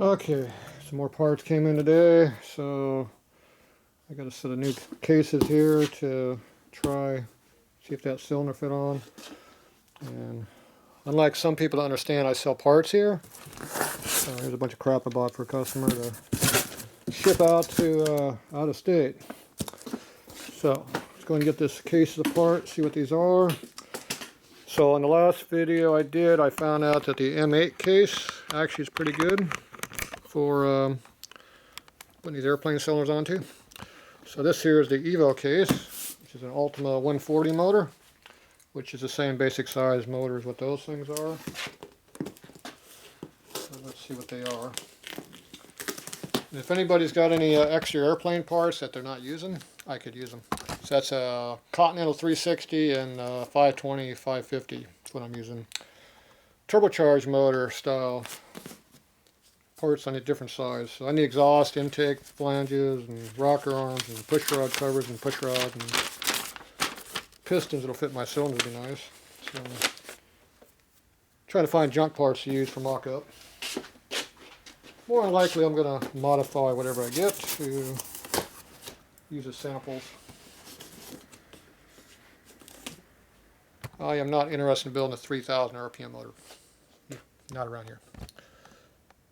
Okay, some more parts came in today, so I got a set of new cases here to try, see if that cylinder fit on. And unlike some people that understand, I sell parts here. Here's a bunch of crap I bought for a customer to ship out to out of state. So let's go and get this case apart, see what these are. So in the last video I found out that the M8 case actually is pretty good for putting these airplane cylinders onto. So this here is the Evo case, which is an Ultima 140 motor, which is the same basic size motor as what those things are. So let's see what they are. And if anybody's got any extra airplane parts that they're not using, I could use them. So that's a Continental 360 and 520, 550. That's what I'm using. Turbocharged motor style parts. I need different size. So I need exhaust, intake, flanges, and rocker arms, and push rod covers, and push rod, and pistons that'll fit my cylinder would be nice. So trying to find junk parts to use for mock-up. More than likely I'm going to modify whatever I get to use as samples. I am not interested in building a 3,000 RPM motor. Not around here.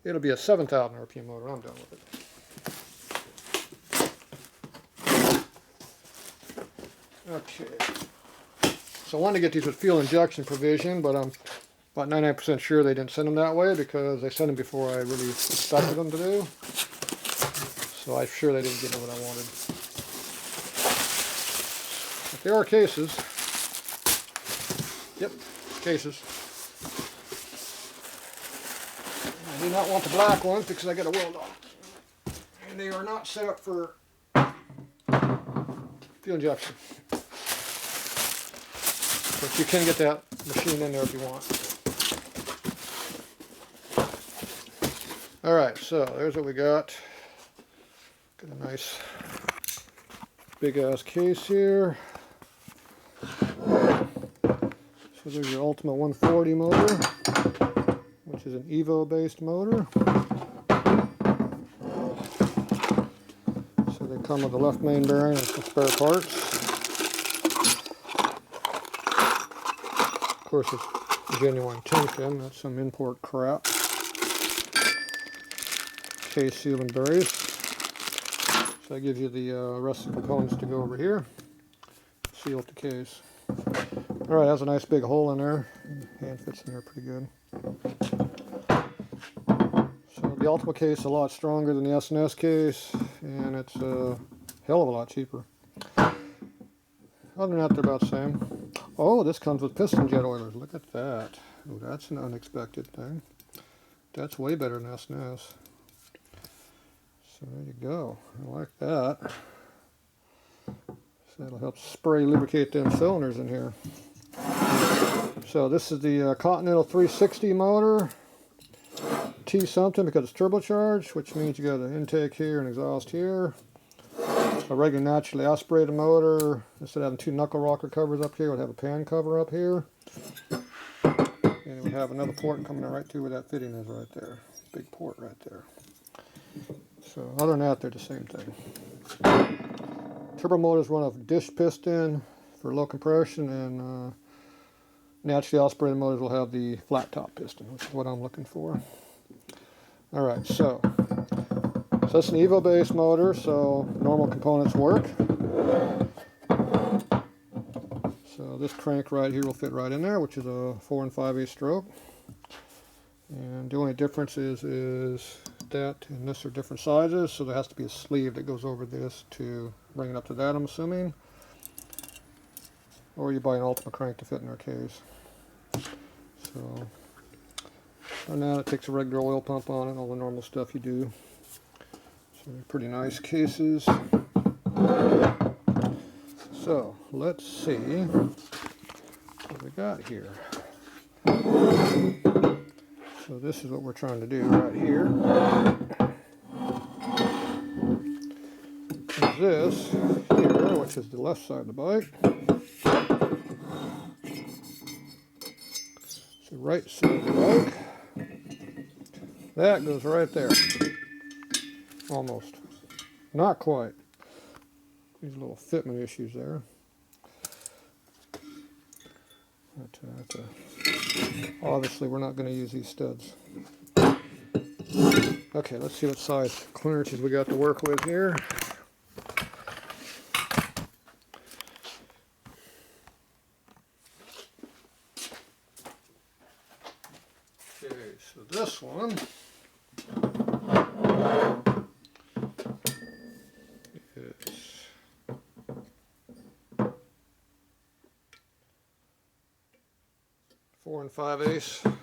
It'll be a 7,000 RPM motor. I'm done with it. Okay. So I wanted to get these with fuel injection provision, but I'm about 99% sure they didn't send them that way because they sent them before I really expected them to do. So I'm sure they didn't give me what I wanted. But there are cases. Yep, cases. I do not want the black ones because I got a weld on. And they are not set up for fuel injection. But you can get that machine in there if you want. Alright, so there's what we got. Got a nice big ass case here. So there's your Ultima 140 motor, which is an Evo based motor. So they come with the left main bearing and some spare parts. Of course it's genuine tin, that's some import crap. Case seal and brace. So that gives you the rest of the components to go over here. Seal up the case. Alright, has a nice big hole in there. Hand fits in there pretty good. So the Ultima case is a lot stronger than the S&S case, and it's a hell of a lot cheaper. Other than that, they're about the same. Oh, this comes with piston jet oilers. Look at that. Oh, that's an unexpected thing. That's way better than S&S. So there you go. I like that. So that'll help spray lubricate them cylinders in here. So this is the Continental 360 motor. T something because it's turbocharged, which means you got an intake here and exhaust here. A regular naturally aspirated motor, instead of having two knuckle rocker covers up here, it would have a pan cover up here. And it would have another port coming right through where that fitting is right there. Big port right there. So other than that, they're the same thing. Turbo motors run off dish piston for low compression, and naturally aspirated motors will have the flat top piston, which is what I'm looking for. Alright, so that's an Evo based motor, so normal components work. So this crank right here will fit right in there, which is a 4 5/8 stroke. And the only difference is that and this are different sizes, so there has to be a sleeve that goes over this to bring it up to that, I'm assuming. Or you buy an Ultima crank to fit in our case. So, and now it takes a regular oil pump on it, all the normal stuff you do. So they're pretty nice cases. So let's see what we got here. So this is what we're trying to do right here. This here, which is the left side of the bike. It's the right side of the bike. That goes right there. Almost. Not quite. These little fitment issues there. But, obviously we're not going to use these studs. Okay, let's see what size clearances we got to work with here. Okay, so this one is 4 5/8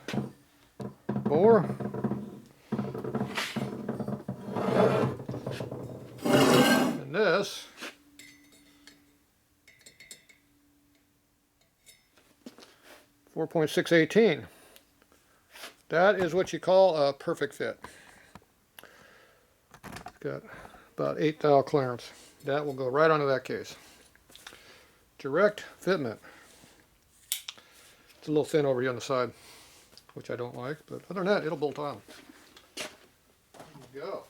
bore. And this 4.618. That is what you call a perfect fit. Got about 8 thou clearance. That will go right onto that case. Direct fitment. It's a little thin over here on the side, which I don't like, but other than that, it'll bolt on. There you go.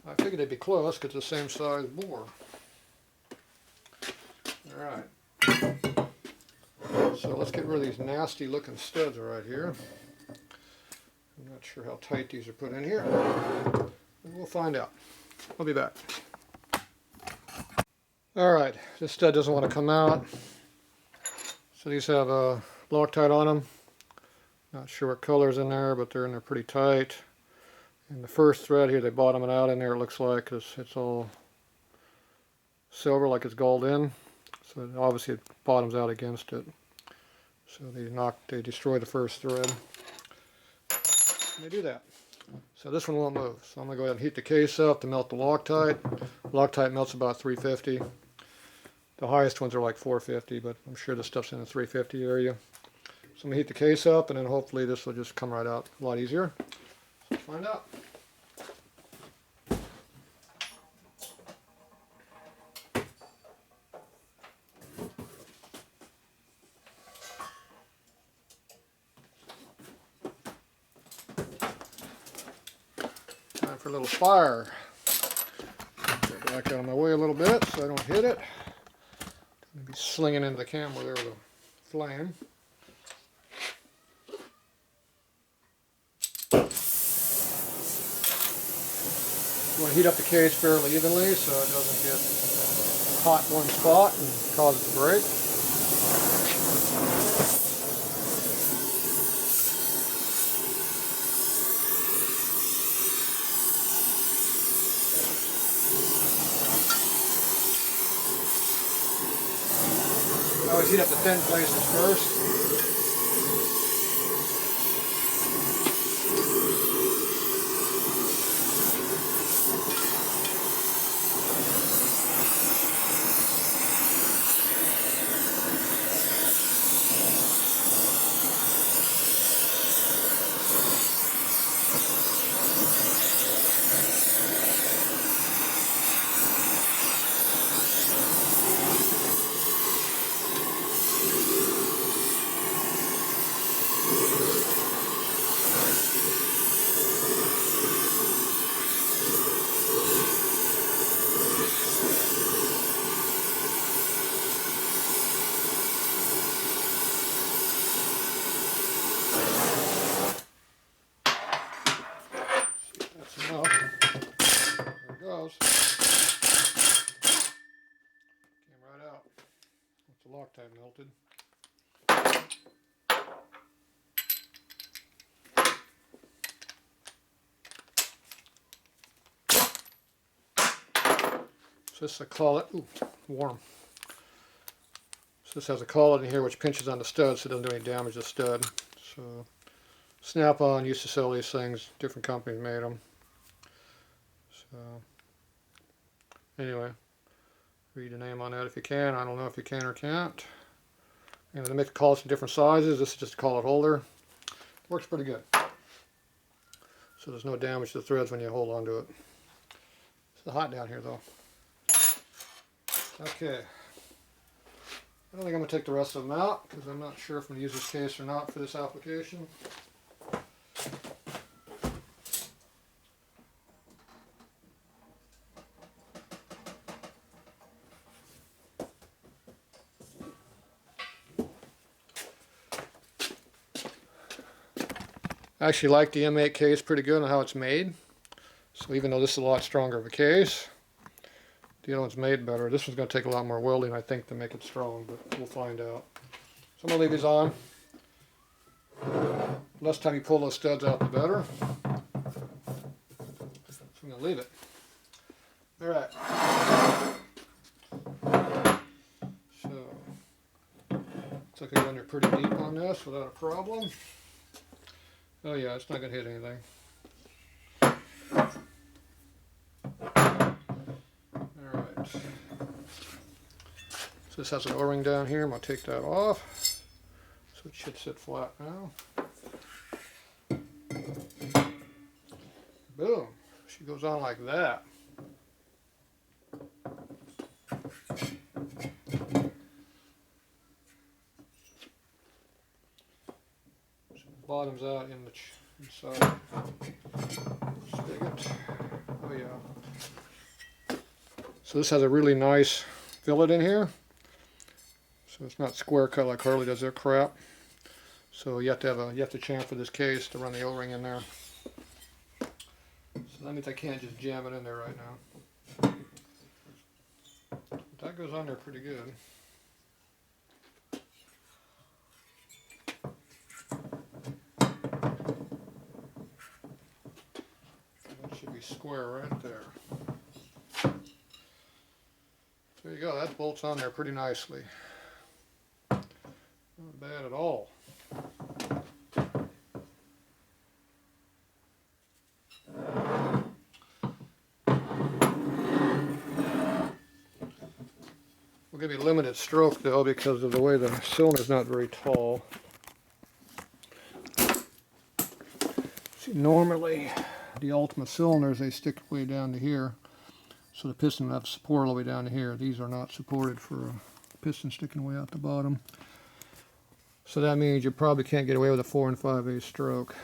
I figured they'd be close because it's the same size bore. Alright. So let's get rid of these nasty looking studs right here. I'm not sure how tight these are put in here. We'll find out. I'll be back. Alright, this stud doesn't want to come out. So these have a Loctite on them. Not sure what color's in there, but they're in there pretty tight. And the first thread here, they bottom it out in there, it looks like, because it's all silver, like it's gold in. So obviously it bottoms out against it. So they destroy the first thread. And they do that. So this one won't move. So I'm going to go ahead and heat the case up to melt the Loctite. Loctite melts about 350. The highest ones are like 450, but I'm sure this stuff's in the 350 area. So I'm going to heat the case up, and then hopefully this will just come right out a lot easier. Let's find out. Time for a little fire. Get back out of my way a little bit so I don't hit it. I'm going to be slinging into the camera there with a flame. You want to heat up the case fairly evenly so it doesn't get hot in one spot and cause it to break. I always heat up the thin places first. Came right out. Once the Loctite melted. So this is a collet, ooh, warm. So this has a collet in here which pinches on the stud so it doesn't do any damage to the stud. So Snap-on used to sell these things, different companies made them. So anyway, read the name on that if you can. I don't know if you can or can't. And they make the collets in different sizes. This is just a collet holder. Works pretty good. So there's no damage to the threads when you hold on to it. It's hot down here though. Okay. I don't think I'm going to take the rest of them out because I'm not sure if I'm going to use this case or not for this application. I actually like the M8 case pretty good on how it's made. So even though this is a lot stronger of a case, the other one's made better. This one's going to take a lot more welding, I think, to make it strong, but we'll find out. So I'm going to leave these on. The less time you pull those studs out, the better. So I'm going to leave it. All right. So, looks like I go under pretty deep on this without a problem. Oh yeah, it's not going to hit anything. Alright. So this has an O-ring down here. I'm going to take that off. So it should sit flat now. Boom. She goes on like that. Bottoms out in the inside spigot. Oh yeah. So this has a really nice fillet in here. So it's not square cut like Harley does their crap. So you have to chamfer this case to run the O-ring in there. So that means I can't just jam it in there right now. But that goes on there pretty good. Should be square right there. There you go, that bolts on there pretty nicely. Not bad at all. We'll give you limited stroke though because of the way the cylinder is not very tall. See, normally the Ultima cylinders, they stick way down to here, so the piston will have support all the way down to here. These are not supported for a piston sticking way out the bottom. So that means you probably can't get away with a 4 5/8 stroke.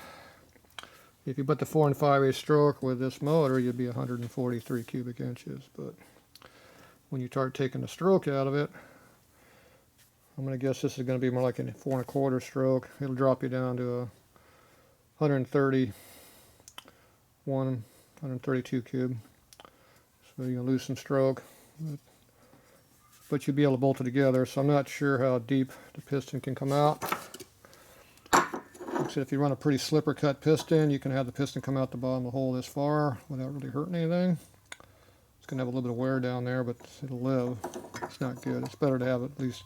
If you put the 4 5/8 stroke with this motor, you'd be 143 cubic inches. But when you start taking the stroke out of it, I'm going to guess this is going to be more like a 4 1/4 stroke. It'll drop you down to a 131, 132 cube. So you're going to lose some stroke. But you'll be able to bolt it together. So I'm not sure how deep the piston can come out. Like I said, if you run a pretty slipper cut piston, you can have the piston come out the bottom of the hole this far without really hurting anything. It's going to have a little bit of wear down there, but it'll live. It's not good. It's better to have at least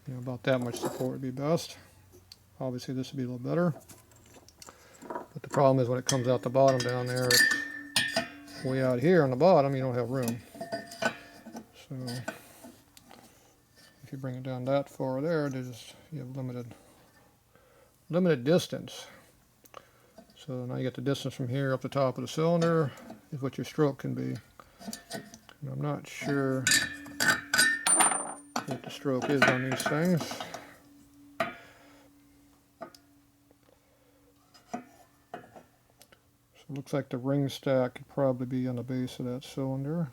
about that much support would be best. Obviously this would be a little better. But the problem is when it comes out the bottom down there, it's way out here on the bottom, you don't have room. So if you bring it down that far there, you have limited distance. So now you get the distance from here up the top of the cylinder is what your stroke can be. And I'm not sure what the stroke is on these things. So it looks like the ring stack could probably be on the base of that cylinder.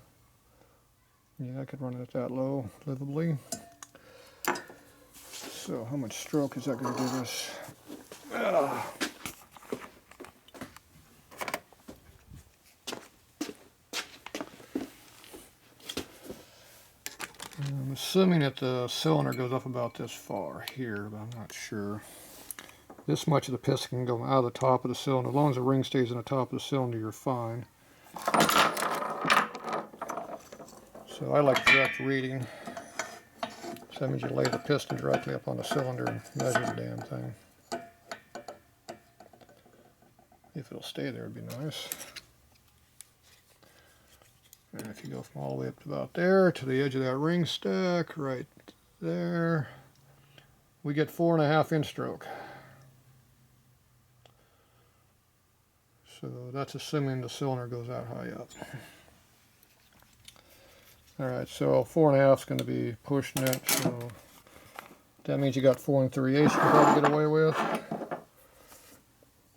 Yeah, I could run it at that low, livably. So how much stroke is that going to give us? I'm assuming that the cylinder goes up about this far here, but I'm not sure. This much of the piston can go out of the top of the cylinder. As long as the ring stays on the top of the cylinder, you're fine. So I like direct reading. So that means you lay the piston directly up on the cylinder and measure the damn thing. If it'll stay there, it'd be nice. And if you go from all the way up to about there to the edge of that ring stack, right there, we get 4 1/2 inch stroke. So that's assuming the cylinder goes out high up. Alright, so 4 1/2 is going to be pushing it, so that means you got 4 3/8 you can probably get away with.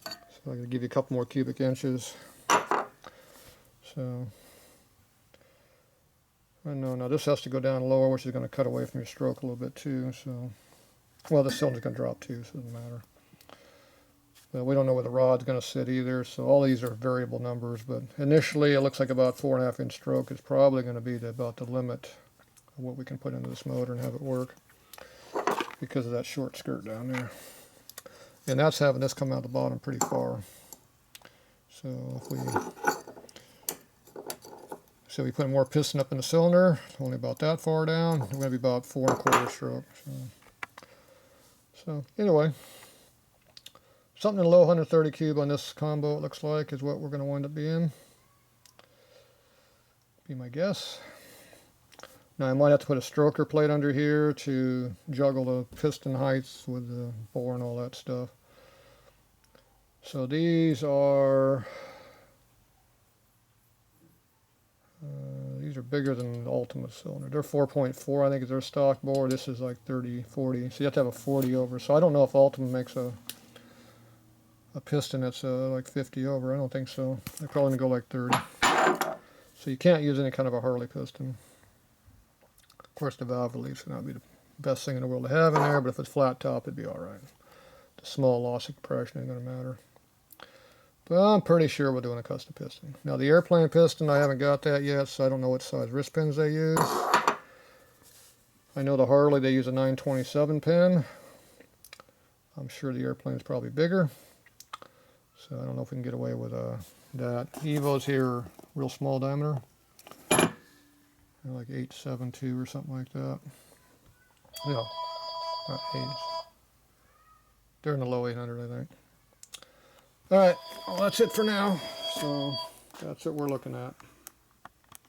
So I'm going to give you a couple more cubic inches. So I know now this has to go down lower, which is going to cut away from your stroke a little bit too. So, well, the cylinder's going to drop too, so it doesn't matter. But we don't know where the rod's going to sit either, so all these are variable numbers. But initially, it looks like about 4.5 inch stroke is probably going to be about the limit of what we can put into this motor and have it work, because of that short skirt down there. And that's having this come out the bottom pretty far. So if we put more piston up in the cylinder, only about that far down, we're going to be about 4.25 stroke. So anyway, something in the low 130 cube on this combo, it looks like, is what we're going to wind up being. Be my guess. Now I might have to put a stroker plate under here to juggle the piston heights with the bore and all that stuff. So these are bigger than the Ultima cylinder. They're 4.4, I think, is their stock bore. This is like 30, 40. So you have to have a 40 over. So I don't know if Ultima makes a piston that's like 50 over. I don't think so. They're probably going to go like 30. So you can't use any kind of a Harley piston. Of course, the valve relief's going to be the best thing in the world to have in there, but if it's flat top, it'd be all right. The small loss of compression ain't going to matter. But I'm pretty sure we're doing a custom piston. Now the airplane piston, I haven't got that yet, so I don't know what size wrist pins they use. I know the Harley, they use a 927 pin. I'm sure the airplane's probably bigger. So I don't know if we can get away with that. Evos here are real small diameter. They're like 872 or something like that. No, not 8. They're in the low 800, I think. All right, well, that's it for now. So that's what we're looking at.